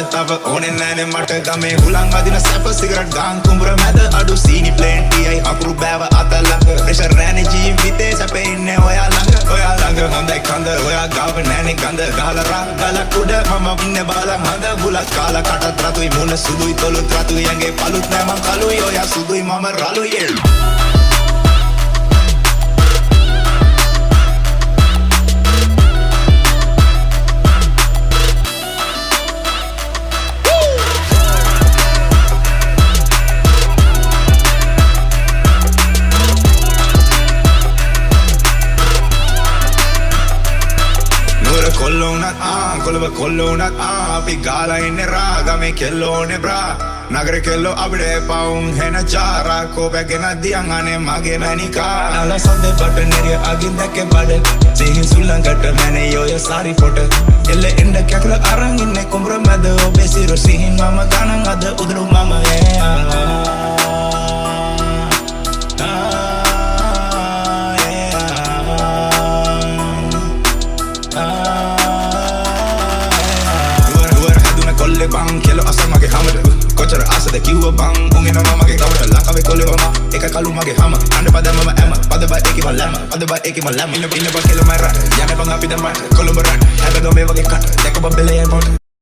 තව ඕනේ නෑනේ මට ගමේ හුලං අදින සැප සිගරට් ගාන් කුඹුර මැද අඩු සීනි ප්ලේන්ටියයි අකුරු බෑව අතලඟ ප්‍රෙෂර් නෑනේ ජීවිතේ සැපේ ඉන්නේ ඔයා ළඟ හොඳයි කඳ ඔයා ගාව නෑනේ ගඳ ගහලා රා ගලක් උඩ මම ඉන්නේ බාලා හඳ බුලත් කාලා කටත් රතුයි මුණ සුදුයි තොලුත් රතුයි ඇඟේ පළුත් නෑ මං කළුයි ඔයා සුදුයි මම රළුයි කොල්ලෝනත් අපි ගාලා ඉන්නේ රා ගමේ කෙල්ලෝනේ බ්‍රා නගරේ කෙල්ලෝ අපිට පවුම් හෙන චාරා කෝපගෙන දියන් අනේ මගේ මැනිකා අල සද්දේ බටනරිය අගින් දැක්කේ බඩ සිහින් සුලංගට මැනේ යෝය සාරි ෆොට එල්ල එන්න කැකල අරන් ඉන්නේ කුඹර මැද ඔබේ සිර සිහින් මම ගණන් අද උදුරු මම bang kelo asa mage hamada kochara asa de kiwa bang ungena mage kawata lakawe kole mama eka kalu mage hama ande pada mama emma pada ba eki malama ina ba kelo mara yana bang api da mat kolombaran habe do me wage kat deko ba bele e bot